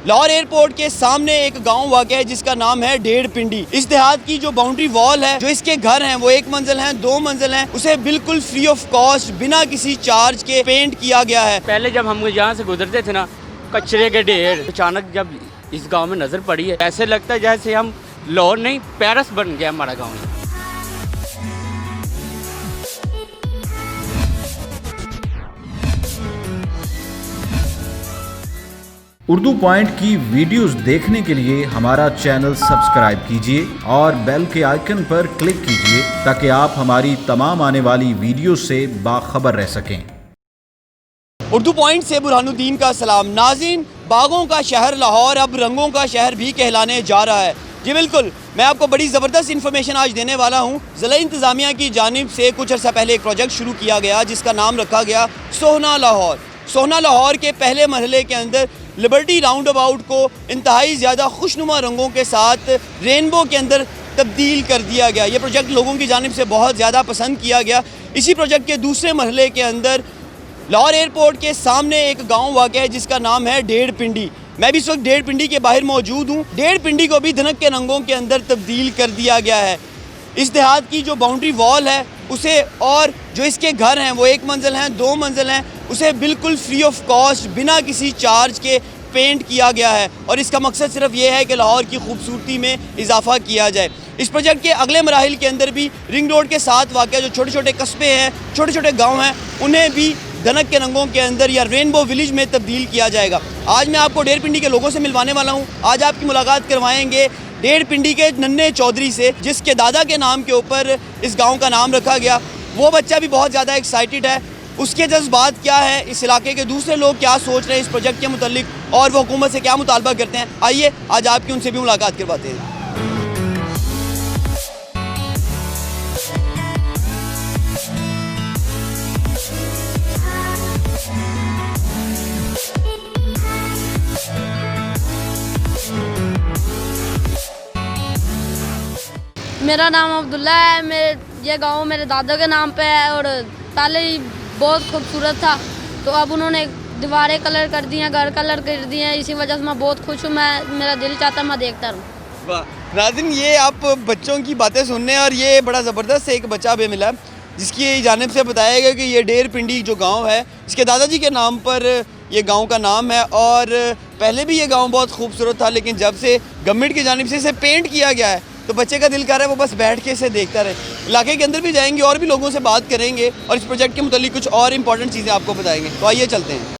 Lahore airport के सामने एक गांव वाक़ है जिसका नाम है डेढ़ पिंडी। इस देहात की जो बाउंड्री वॉल है, जो इसके घर हैं वो 1 मंजिल हैं, 2 मंजिल हैं, उसे बिल्कुल फ्री ऑफ कॉस्ट बिना किसी चार्ज के पेंट किया गया है। पहले जब हम यहाँ से गुजरते थे ना, कचरे के ढेर, अचानक जब इस गांव में नज़र पड़ी है, ऐसे लगता है जैसे हम लाहौर नहीं पेरिस बन गया हमारा गाँव। उर्दू पॉइंट की वीडियोस देखने के लिए हमारा चैनल सब्सक्राइब कीजिए और बेल के आइकन पर क्लिक कीजिए ताकि आप हमारी तमाम आने वाली वीडियो से बाखबर रह सकें। उर्दू पॉइंट से बुरहानुद्दीन का सलाम। नाज़रीन, बागों का शहर लाहौर अब रंगों का शहर भी कहलाने जा रहा है। जी बिल्कुल, मैं आपको बड़ी ज़बरदस्त इन्फॉर्मेशन आज देने वाला हूँ। ज़िला इंतज़ामिया की जानिब से कुछ अर्सा पहले एक प्रोजेक्ट शुरू किया गया जिसका नाम रखा गया सोहना लाहौर। सोहना लाहौर के पहले महल्ले के अंदर लिबर्टी राउंड अबाउट को इंतहाई ज़्यादा खुशनुमा रंगों के साथ रेनबो के अंदर तब्दील कर दिया गया। ये प्रोजेक्ट लोगों की जानिब से बहुत ज़्यादा पसंद किया गया। इसी प्रोजेक्ट के दूसरे महल्ले के अंदर लाहौर एयरपोर्ट के सामने एक गांव वाक़ है जिसका नाम है डेढ़ पिंडी। मैं भी इस वक्त डेढ़ पिंडी के बाहर मौजूद हूँ। डेढ़ पिंडी को भी धनक के रंगों के अंदर तब्दील कर दिया गया है। इस देहात की जो बाउंड्री वॉल है उसे, और जो इसके घर हैं वो 1 मंजिल हैं, 2 मंजिल हैं, उसे बिल्कुल फ्री ऑफ कॉस्ट बिना किसी चार्ज के पेंट किया गया है। और इसका मकसद सिर्फ ये है कि लाहौर की खूबसूरती में इजाफा किया जाए। इस प्रोजेक्ट के अगले मराहिल के अंदर भी रिंग रोड के साथ वाक़ जो छोटे छोटे कस्बे हैं, छोटे छोटे गाँव हैं, उन्हें भी धनक के रंगों के अंदर या रेनबो विलेज में तब्दील किया जाएगा। आज मैं आपको डेढ़ पिंडी के लोगों से मिलवाने वाला हूँ। आज आपकी मुलाकात करवाएंगे डेढ़ पिंडी के नन्हे चौधरी से, जिसके दादा के नाम के ऊपर इस गांव का नाम रखा गया। वो बच्चा भी बहुत ज़्यादा एक्साइटेड है। उसके जज्बात क्या है, इस इलाके के दूसरे लोग क्या सोच रहे हैं इस प्रोजेक्ट के मुतालिक, और वो हुकूमत से क्या मुतालबा करते हैं, आइए आज आपकी उनसे भी मुलाकात करवाते हैं। मेरा नाम अब्दुल्ला है। ये गांव मेरे दादा के नाम पे है और पहले ही बहुत खूबसूरत था, तो अब उन्होंने दीवारें कलर कर दी हैं, घर कलर कर दिए हैं। इसी वजह से मैं बहुत खुश हूँ। मेरा दिल चाहता मैं देखता रहूँ। वाह नाज़रीन, ये आप बच्चों की बातें सुनने, और ये बड़ा ज़बरदस्त एक बच्चा हमें मिला जिसकी जानिब से बताया गया कि ये डेढ़ पिंडी जो गाँव है इसके दादाजी के नाम पर ये गांव का नाम है। और पहले भी ये गांव बहुत खूबसूरत था, लेकिन जब से गवर्नमेंट की जानिब से इसे पेंट किया गया है तो बच्चे का दिल कर रहा है वो बस बैठ के इसे देखता रहे। इलाके के अंदर भी जाएंगे और भी लोगों से बात करेंगे और इस प्रोजेक्ट के मुतालिक कुछ और इंपॉर्टेंट चीज़ें आपको बताएंगे। तो आइए चलते हैं।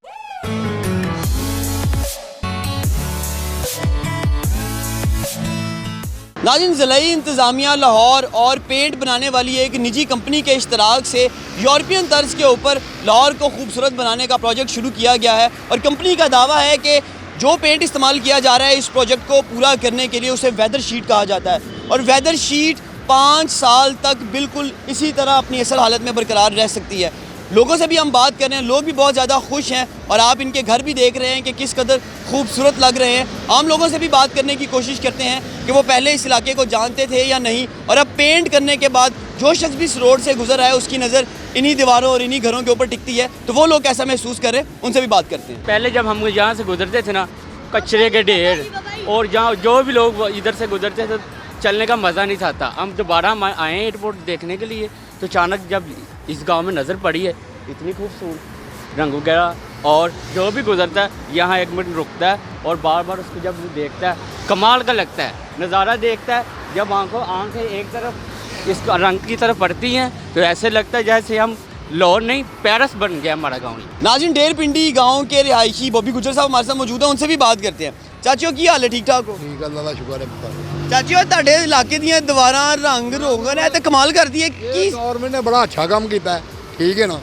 नाज़रीन, ज़िला इंतज़ामिया लाहौर और पेंट बनाने वाली एक निजी कंपनी के इश्तराक से यूरोपियन तर्ज के ऊपर लाहौर को खूबसूरत बनाने का प्रोजेक्ट शुरू किया गया है। और कंपनी का दावा है कि जो पेंट इस्तेमाल किया जा रहा है इस प्रोजेक्ट को पूरा करने के लिए उसे वेदर शीट कहा जाता है। और वेदर शीट 5 साल तक बिल्कुल इसी तरह अपनी असल हालत में बरकरार रह सकती है। लोगों से भी हम बात कर रहे हैं, लोग भी बहुत ज़्यादा खुश हैं और आप इनके घर भी देख रहे हैं कि किस कदर खूबसूरत लग रहे हैं। आम लोगों से भी बात करने की कोशिश करते हैं कि वो पहले इस इलाके को जानते थे या नहीं, और अब पेंट करने के बाद जो शख्स भी इस रोड से गुजर रहा है उसकी नज़र इन्हीं दीवारों और इन्हीं घरों के ऊपर टिकती है। तो वो लोग कैसा महसूस कर रहे हैं उनसे भी बात करते हैं। पहले जब हम यहाँ से गुजरते थे ना, कचरे के ढेर, और जहाँ जो भी लोग इधर से गुजरते थे चलने का मज़ा नहीं था। हम दोबारा हम आए एयरपोर्ट देखने के लिए, तो अचानक जब इस गांव में नज़र पड़ी है, इतनी खूबसूरत रंग वगैरह, और जो भी गुजरता है यहाँ 1 मिनट रुकता है और बार बार उसको जब देखता है कमाल का लगता है नज़ारा देखता है। जब आंखें एक तरफ इस रंग की तरफ पड़ती हैं तो ऐसे लगता है जैसे हम लाहौर नहीं पेरिस बन गया हमारा गाँव। नाज़रीन, डेढ़ पिंडी गाँव के रिहायशी बॉबी गुजर साहब हमारे साथ मौजूद हैं, उनसे भी बात करते हैं। चाचियों की हाल है, ठीक ठाक हो? ठीक है, अल्लाह का शुक्र है। चाचियों, ਤੁਹਾਡੇ इलाके ਦੀਆਂ ਦੀਵਾਰਾਂ रंग रोगन है तो कमाल कर दी है कि गवर्नमेंट ने बड़ा अच्छा काम किया है, ठीक है ना,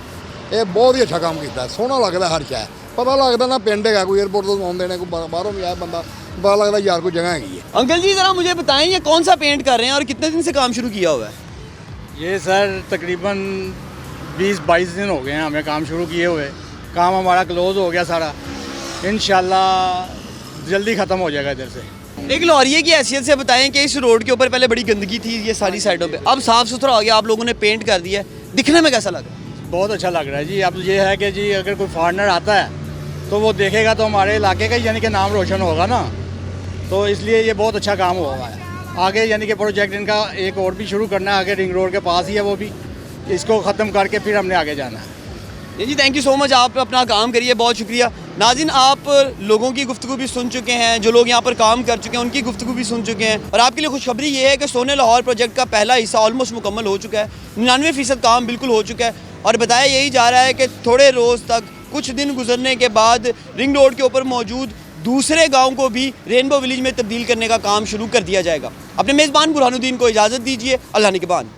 ये बहुत ही अच्छा काम किया है। सोहना लगता हर शहर, पता लगता ना पिंड है कोई एयरपोर्ट तो आते हैं, कोई बाहरों भी आया बंदा, पता लगता यार कोई जगह हैगी है। अंकल जी ज़रा मुझे बताएं ये कौन सा पेंट कर रहे हैं और कितने दिन से काम शुरू किया हुआ है? ये सर तकरीबन 20-22 दिन हो गए हैं हमें काम शुरू किए हुए। काम हमारा क्लोज़ हो गया सारा, इंशाल्लाह जल्दी ख़त्म हो जाएगा इधर से। एक लाहौरिये की हैसियत से बताएं कि इस रोड के ऊपर पहले बड़ी गंदगी थी ये सारी साइडों पे, अब साफ़ सुथरा हो गया, आप लोगों ने पेंट कर दिया है, दिखने में कैसा लगा? बहुत अच्छा लग रहा है जी। अब ये है कि जी अगर कोई फॉरनर आता है तो वो देखेगा तो हमारे इलाके का यानी कि नाम रोशन होगा ना, तो इसलिए ये बहुत अच्छा काम हुआ है। आगे यानी कि प्रोजेक्ट इनका एक और भी शुरू करना है, आगे रिंग रोड के पास ही है वो भी, इसको ख़त्म करके फिर हमने आगे जाना है। जी थैंक यू सो मच, आप अपना काम करिए, बहुत शुक्रिया। नाज़रीन, आप लोगों की गुफ्तगू भी सुन चुके हैं, जो लोग यहाँ पर काम कर चुके हैं उनकी गुफ्तगू भी सुन चुके हैं, और आपके लिए खुशखबरी ये है कि सोने लाहौर प्रोजेक्ट का पहला हिस्सा ऑलमोस्ट मुकम्मल हो चुका है, 99% काम बिल्कुल हो चुका है, और बताया यही जा रहा है कि थोड़े रोज़ तक, कुछ दिन गुजरने के बाद रिंग रोड के ऊपर मौजूद दूसरे गाँव को भी रेनबो विलेज में तब्दील करने का काम शुरू कर दिया जाएगा। अपने मेज़बान बुरहानुद्दीन को इजाज़त दीजिए, अल्लाह निगहबान।